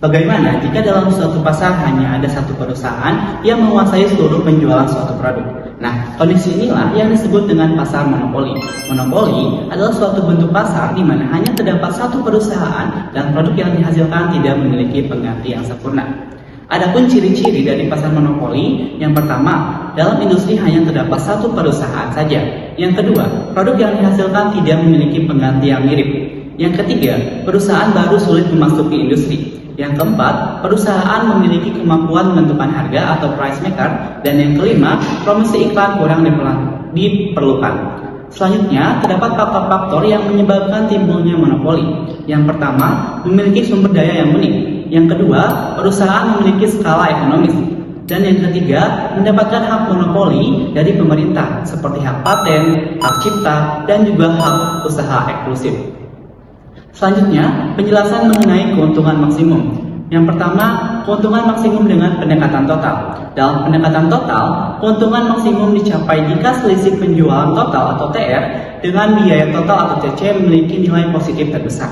Bagaimana jika dalam suatu pasar hanya ada satu perusahaan yang menguasai seluruh penjualan suatu produk? Nah, kondisi inilah yang disebut dengan pasar monopoli. Monopoli adalah suatu bentuk pasar di mana hanya terdapat satu perusahaan dan produk yang dihasilkan tidak memiliki pengganti yang sempurna. Adapun ciri-ciri dari pasar monopoli, yang pertama, dalam industri hanya terdapat satu perusahaan saja. Yang kedua, produk yang dihasilkan tidak memiliki pengganti yang mirip. Yang ketiga, perusahaan baru sulit memasuki industri. Yang keempat, perusahaan memiliki kemampuan menentukan harga atau price maker. Dan yang kelima, promosi iklan kurang diperlukan. Selanjutnya, terdapat faktor-faktor yang menyebabkan timbulnya monopoli. Yang pertama, memiliki sumber daya yang unik. Yang kedua, perusahaan memiliki skala ekonomis. Dan yang ketiga, mendapatkan hak monopoli dari pemerintah, seperti hak paten, hak cipta, dan juga hak usaha eksklusif. Selanjutnya, penjelasan mengenai keuntungan maksimum. Yang pertama, keuntungan maksimum dengan pendekatan total. Dalam pendekatan total, keuntungan maksimum dicapai jika selisih penjualan total atau TR dengan biaya total atau TC memiliki nilai positif terbesar.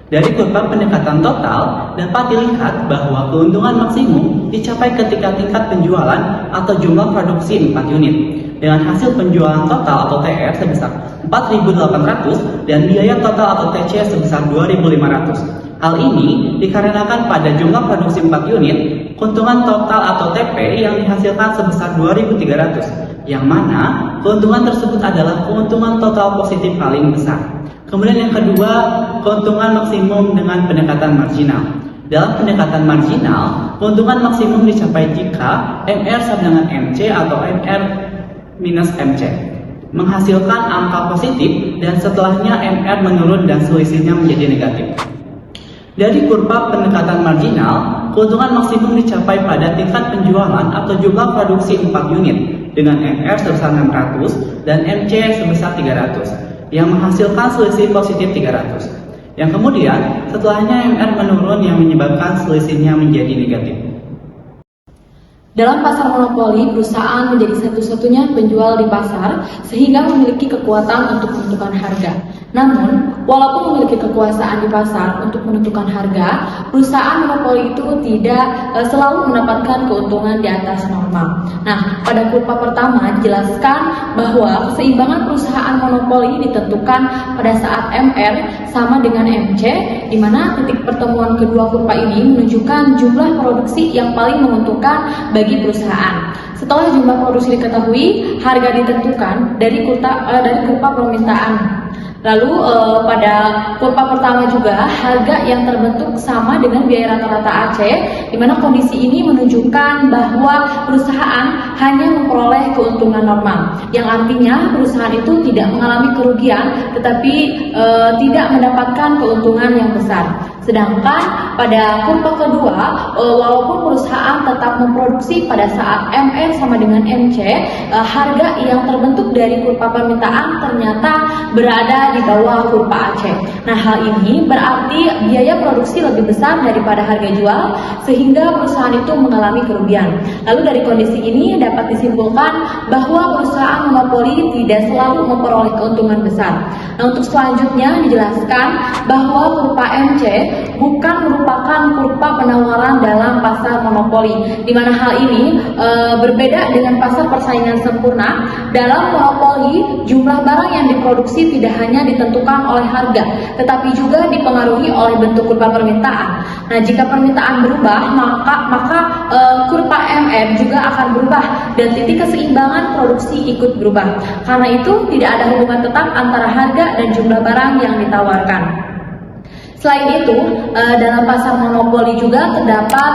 Dari kurva pendekatan total, dapat dilihat bahwa keuntungan maksimum dicapai ketika tingkat penjualan atau jumlah produksi 4 unit. Dengan hasil penjualan total atau TR sebesar 4.800 dan biaya total atau TC sebesar 2.500. Hal ini dikarenakan pada jumlah produksi 4 unit, keuntungan total atau TP yang dihasilkan sebesar 2.300, yang mana keuntungan tersebut adalah keuntungan total positif paling besar. Kemudian yang kedua, keuntungan maksimum dengan pendekatan marginal. Dalam pendekatan marginal, keuntungan maksimum dicapai jika MR sama dengan MC atau MR minus MC, menghasilkan angka positif dan setelahnya MR menurun dan selisihnya menjadi negatif. Dari kurva pendekatan marginal, keuntungan maksimum dicapai pada tingkat penjualan atau jumlah produksi 4 unit dengan MR sebesar 600 dan MC sebesar 300, yang menghasilkan selisih positif 300. Yang kemudian, setelahnya MR menurun yang menyebabkan selisihnya menjadi negatif. Dalam pasar monopoli, perusahaan menjadi satu-satunya penjual di pasar sehingga memiliki kekuatan untuk menentukan harga. Namun, walaupun memiliki kekuasaan di pasar untuk menentukan harga, perusahaan monopoli itu tidak selalu mendapatkan keuntungan di atas normal. Nah, pada kurva pertama dijelaskan bahwa keseimbangan perusahaan monopoli ditentukan pada saat MR sama dengan MC, di mana titik pertemuan kedua kurva ini menunjukkan jumlah produksi yang paling menguntungkan bagi perusahaan. Setelah jumlah produksi diketahui, harga ditentukan dari kurva permintaan. Lalu pada kurva pertama juga harga yang terbentuk sama dengan biaya rata-rata AC, di mana kondisi ini menunjukkan bahwa perusahaan hanya memperoleh keuntungan normal, yang artinya perusahaan itu tidak mengalami kerugian, tetapi tidak mendapatkan keuntungan yang besar. Sedangkan pada kurva kedua, walaupun perusahaan tetap memproduksi pada saat MR sama dengan MC, harga yang terbentuk dari kurva permintaan ternyata berada di bawah kurva AC. Nah, hal ini berarti biaya produksi lebih besar daripada harga jual, sehingga perusahaan itu mengalami kerugian. Lalu dari kondisi ini dapat disimpulkan bahwa perusahaan monopoli tidak selalu memperoleh keuntungan besar. Nah, untuk selanjutnya dijelaskan bahwa kurva MC bukan merupakan kurva penawaran dalam pasar monopoli, di mana hal ini berbeda dengan pasar persaingan sempurna. Dalam monopoli, jumlah barang yang diproduksi tidak hanya ditentukan oleh harga, tetapi juga dipengaruhi oleh bentuk kurva permintaan. Nah, jika permintaan berubah, maka kurva MR juga akan berubah dan titik keseimbangan produksi ikut berubah. Karena itu tidak ada hubungan tetap antara harga dan jumlah barang yang ditawarkan. Selain itu, dalam pasar monopoli juga terdapat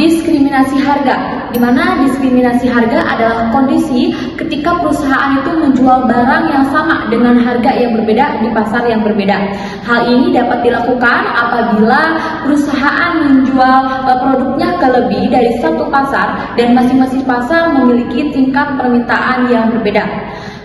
diskriminasi harga, di mana diskriminasi harga adalah kondisi ketika perusahaan itu menjual barang yang sama dengan harga yang berbeda di pasar yang berbeda. Hal ini dapat dilakukan apabila perusahaan menjual produknya ke lebih dari satu pasar dan masing-masing pasar memiliki tingkat permintaan yang berbeda.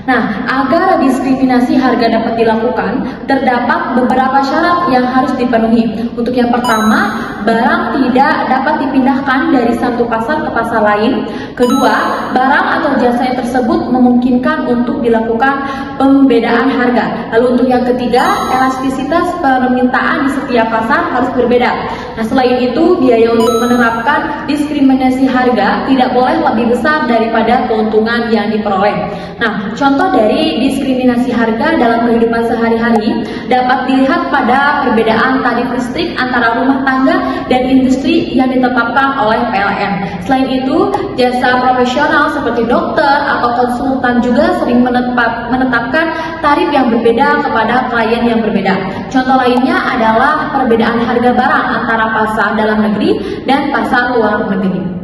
Nah, agar diskriminasi harga dapat dilakukan, terdapat beberapa syarat yang harus dipenuhi. Untuk yang pertama, barang tidak dapat dipindahkan dari satu pasar ke pasar lain. Kedua, barang atau jasa yang tersebut memungkinkan untuk dilakukan pembedaan harga. Lalu untuk yang ketiga, elastisitas permintaan di setiap pasar harus berbeda. Nah, selain itu, biaya untuk menerapkan diskriminasi harga tidak boleh lebih besar daripada keuntungan yang diperoleh. Nah, contoh dari diskriminasi harga dalam kehidupan sehari-hari dapat dilihat pada perbedaan tarif listrik antara rumah tangga dan industri yang ditetapkan oleh PLN. Selain itu, jasa profesional seperti dokter atau konsultan juga sering menetapkan tarif yang berbeda kepada klien yang berbeda. Contoh lainnya adalah perbedaan harga barang antara pasar dalam negeri dan pasar luar negeri.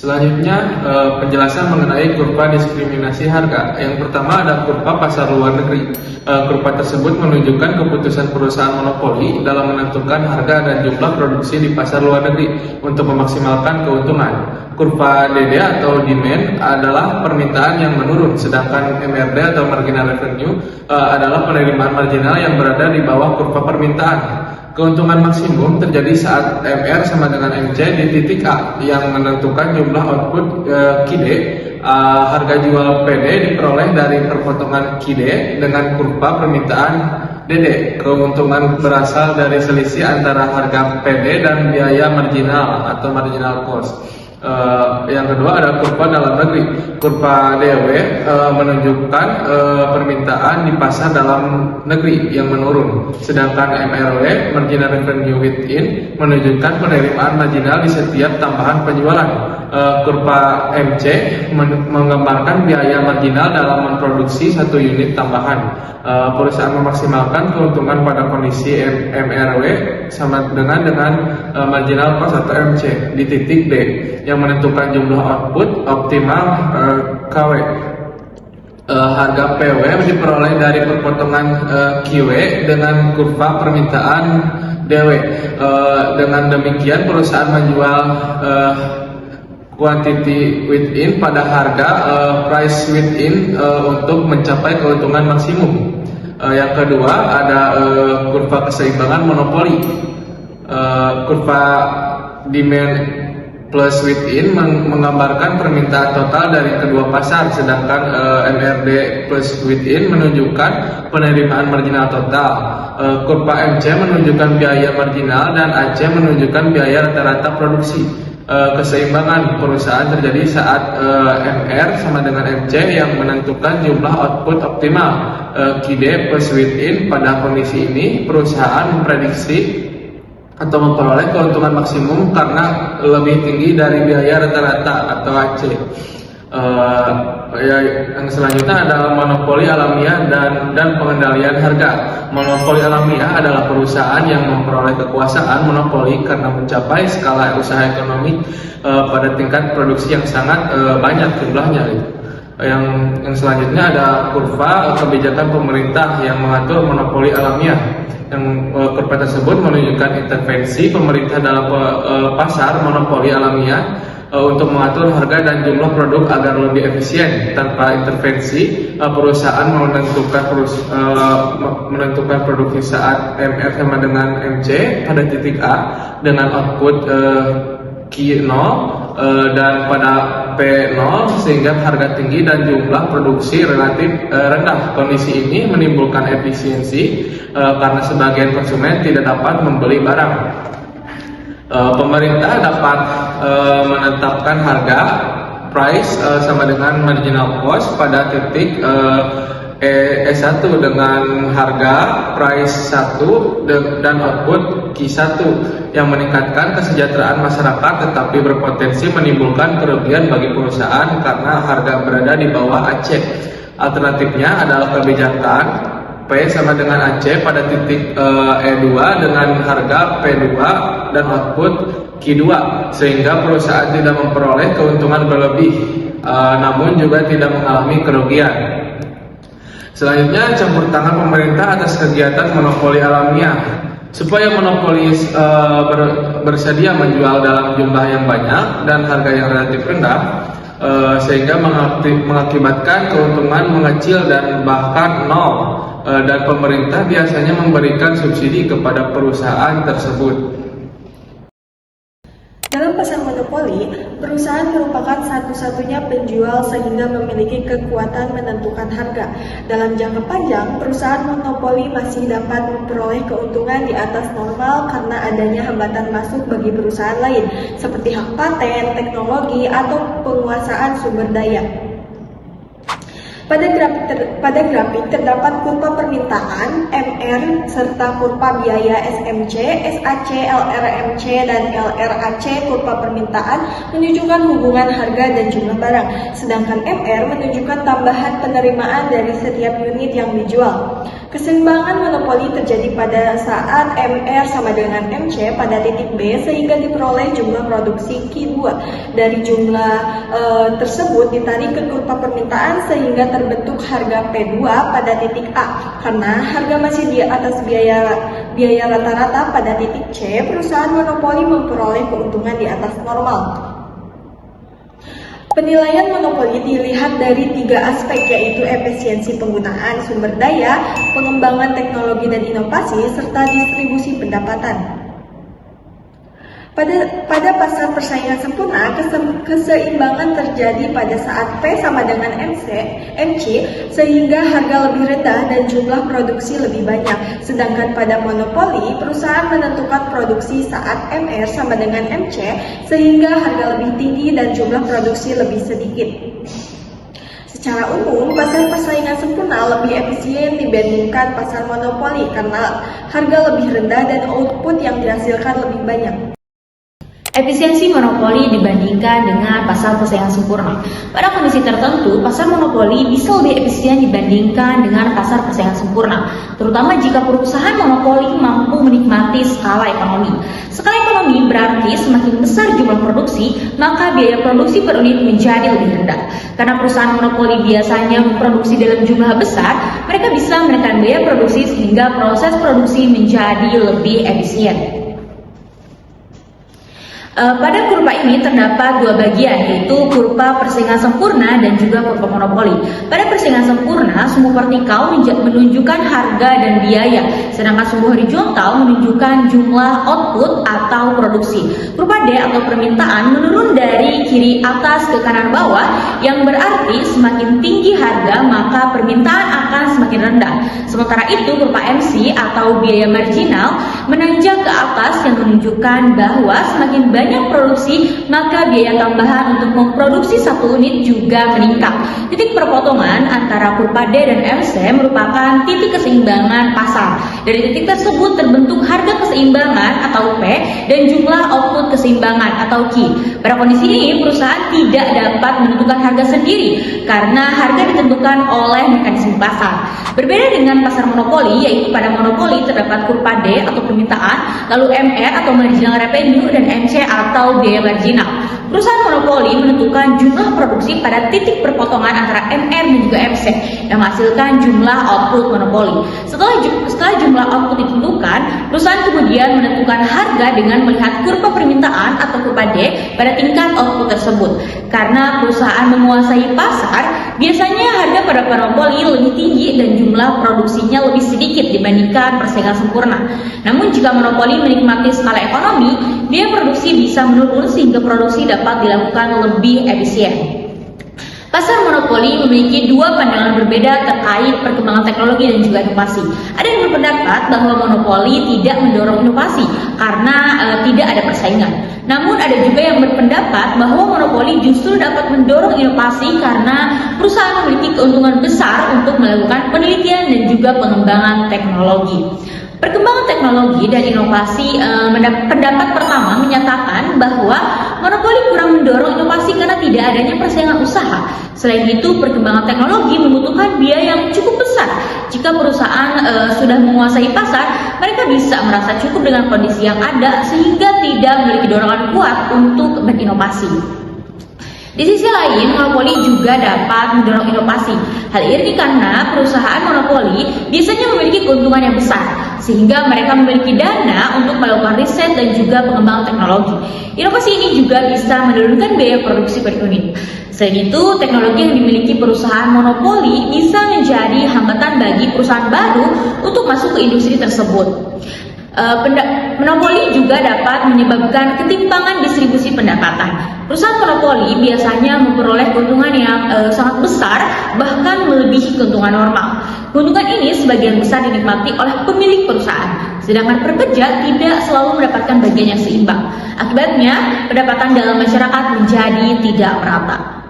Selanjutnya, penjelasan mengenai kurva diskriminasi harga. Yang pertama ada kurva pasar luar negeri. Kurva tersebut menunjukkan keputusan perusahaan monopoli dalam menentukan harga dan jumlah produksi di pasar luar negeri untuk memaksimalkan keuntungan. Kurva DD atau demand adalah permintaan yang menurun, sedangkan MRD atau marginal revenue adalah penerimaan marginal yang berada di bawah kurva permintaan. Keuntungan maksimum terjadi saat MR sama dengan MC di titik A yang menentukan jumlah output KD. Harga jual PD diperoleh dari perpotongan KD dengan kurva permintaan DD. Keuntungan berasal dari selisih antara harga PD dan biaya marginal atau marginal cost. Yang kedua ada kurva dalam negeri. Kurva DW menunjukkan permintaan di pasar dalam negeri yang menurun, sedangkan MRW marginal revenue within menunjukkan penerimaan marginal di setiap tambahan penjualan. Kurva MC menggambarkan biaya marginal dalam memproduksi satu unit tambahan. Perusahaan memaksimalkan keuntungan pada kondisi MRW sama dengan marginal cost atau MC di titik D yang menentukan jumlah output optimal KW. Harga PW diperoleh dari perpotongan QW dengan kurva permintaan DW. Dengan demikian perusahaan menjual quantity within pada harga price within untuk mencapai keuntungan maksimum. Yang kedua ada kurva keseimbangan monopoli. Kurva demand plus within menggambarkan permintaan total dari kedua pasar, sedangkan MRD plus within menunjukkan penerimaan marginal total. Kurva MC menunjukkan biaya marginal dan AC menunjukkan biaya rata-rata produksi. Keseimbangan perusahaan terjadi saat MR sama dengan MC yang menentukan jumlah output optimal. KD plus within. Pada kondisi ini perusahaan memprediksi atau memperoleh keuntungan maksimum karena lebih tinggi dari biaya rata-rata atau AC. Yang selanjutnya adalah monopoli alamiah dan pengendalian harga. Monopoli alamiah adalah perusahaan yang memperoleh kekuasaan monopoli karena mencapai skala usaha ekonomi pada tingkat produksi yang sangat banyak jumlahnya. Yang selanjutnya ada kurva kebijakan pemerintah yang mengatur monopoli alamiah. Yang kurva tersebut menunjukkan intervensi pemerintah dalam pasar monopoli alamiah untuk mengatur harga dan jumlah produk agar lebih efisien. Tanpa intervensi, perusahaan menentukan produksi saat MR sama dengan MC pada titik A dengan output Q0 dan pada P0 sehingga harga tinggi dan jumlah produksi relatif rendah. Kondisi ini menimbulkan efisiensi karena sebagian konsumen tidak dapat membeli barang. Pemerintah dapat menetapkan harga price sama dengan marginal cost pada titik E1 dengan harga price 1 dan output Q1 yang meningkatkan kesejahteraan masyarakat tetapi berpotensi menimbulkan kerugian bagi perusahaan karena harga berada di bawah AC. Alternatifnya adalah kebijakan P sama dengan AC pada titik E2 dengan harga P2 dan output Q2 sehingga perusahaan tidak memperoleh keuntungan berlebih namun juga tidak mengalami kerugian. Selanjutnya, campur tangan pemerintah atas kegiatan monopoli alamiah. Supaya monopolis bersedia menjual dalam jumlah yang banyak dan harga yang relatif rendah, sehingga mengakibatkan keuntungan mengecil dan bahkan nol, dan pemerintah biasanya memberikan subsidi kepada perusahaan tersebut. Dalam pasar monopoli, perusahaan merupakan satu-satunya penjual sehingga memiliki kekuatan menentukan harga. Dalam jangka panjang, perusahaan monopoli masih dapat memperoleh keuntungan di atas normal karena adanya hambatan masuk bagi perusahaan lain, seperti hak paten, teknologi, atau penguasaan sumber daya. Pada grafik terdapat kurva permintaan MR serta kurva biaya SMC, SAC, LRMC, dan LRAC. Kurva permintaan menunjukkan hubungan harga dan jumlah barang, sedangkan MR menunjukkan tambahan penerimaan dari setiap unit yang dijual. Keseimbangan monopoli terjadi pada saat MR sama dengan MC pada titik B sehingga diperoleh jumlah produksi Q2. Dari jumlah tersebut ditarik ke kurva permintaan sehingga terbentuk harga P2 pada titik A. Karena harga masih di atas biaya rata-rata pada titik C, perusahaan monopoli memperoleh keuntungan di atas normal. Penilaian monopoli dilihat dari 3 aspek, yaitu efisiensi penggunaan sumber daya, pengembangan teknologi dan inovasi, serta distribusi pendapatan. Pada pasar persaingan sempurna, keseimbangan terjadi pada saat P sama dengan MC, sehingga harga lebih rendah dan jumlah produksi lebih banyak. Sedangkan pada monopoli, perusahaan menentukan produksi saat MR sama dengan MC, sehingga harga lebih tinggi dan jumlah produksi lebih sedikit. Secara umum, pasar persaingan sempurna lebih efisien dibandingkan pasar monopoli karena harga lebih rendah dan output yang dihasilkan lebih banyak. Efisiensi monopoli dibandingkan dengan pasar persaingan sempurna. Pada kondisi tertentu, pasar monopoli bisa lebih efisien dibandingkan dengan pasar persaingan sempurna, terutama jika perusahaan monopoli mampu menikmati skala ekonomi. Skala ekonomi berarti semakin besar jumlah produksi, maka biaya produksi per unit menjadi lebih rendah. Karena perusahaan monopoli biasanya memproduksi dalam jumlah besar, mereka bisa menekan biaya produksi sehingga proses produksi menjadi lebih efisien. Pada kurva ini terdapat 2 bagian, yaitu kurva persaingan sempurna dan juga kurva monopoli. Pada persaingan sempurna, sumbu vertikal menunjukkan harga dan biaya, sedangkan sumbu horizontal menunjukkan jumlah output atau produksi. Kurva D atau permintaan menurun dari kiri atas ke kanan bawah, yang berarti semakin tinggi harga maka permintaan akan semakin rendah. Sementara itu kurva MC atau biaya marginal menanjak ke atas yang menunjukkan bahwa semakin banyak produksi maka biaya tambahan untuk memproduksi satu unit juga meningkat. Titik perpotongan antara kurva D dan MC merupakan titik keseimbangan pasar. Dari titik tersebut terbentuk harga keseimbangan atau P dan jumlah output keseimbangan atau Q. Pada kondisi ini perusahaan tidak dapat menentukan harga sendiri karena harga ditentukan oleh mekanisme pasar. Berbeda dengan pasar monopoli, yaitu pada monopoli terdapat kurva D atau permintaan, lalu MR atau marginal revenue, dan MC atau biaya marginal. Perusahaan monopoli menentukan jumlah produksi pada titik perpotongan antara MR dan juga MC yang menghasilkan jumlah output monopoli. Setelah jumlah output ditentukan, perusahaan kemudian menentukan harga dengan melihat kurva permintaan atau kurva D pada tingkat output tersebut. Karena perusahaan menguasai pasar, biasanya harga pada monopoli lebih tinggi dan jumlah produksinya lebih sedikit dibandingkan persaingan sempurna. Namun jika monopoli menikmati skala ekonomi, biaya produksi bisa menurun sehingga produksi dapat dilakukan lebih efisien. Pasar monopoli memiliki 2 pandangan berbeda terkait perkembangan teknologi dan juga inovasi. Ada yang berpendapat bahwa monopoli tidak mendorong inovasi karena tidak ada persaingan. Namun ada juga yang berpendapat bahwa monopoli justru dapat mendorong inovasi karena perusahaan memiliki keuntungan besar untuk melakukan penelitian dan juga pengembangan teknologi. Perkembangan teknologi dan inovasi, pendapat pertama menyatakan bahwa monopoli kurang mendorong inovasi karena tidak adanya persaingan usaha. Selain itu, perkembangan teknologi membutuhkan biaya yang cukup besar. Jika perusahaan sudah menguasai pasar, mereka bisa merasa cukup dengan kondisi yang ada sehingga tidak memiliki dorongan kuat untuk berinovasi. Di sisi lain, monopoli juga dapat mendorong inovasi. Hal ini karena perusahaan monopoli biasanya memiliki keuntungan yang besar. sehingga mereka memiliki dana untuk melakukan riset dan juga pengembangan teknologi. Inovasi ini juga bisa menurunkan biaya produksi per unit. Selain itu, teknologi yang dimiliki perusahaan monopoli bisa menjadi hambatan bagi perusahaan baru untuk masuk ke industri tersebut. Monopoli juga dapat menyebabkan ketimpangan distribusi pendapatan. Perusahaan monopoli biasanya memperoleh keuntungan yang sangat besar, bahkan melebihi keuntungan normal. Keuntungan ini sebagian besar dinikmati oleh pemilik perusahaan, sedangkan pekerja tidak selalu mendapatkan bagian yang seimbang. Akibatnya, pendapatan dalam masyarakat menjadi tidak merata.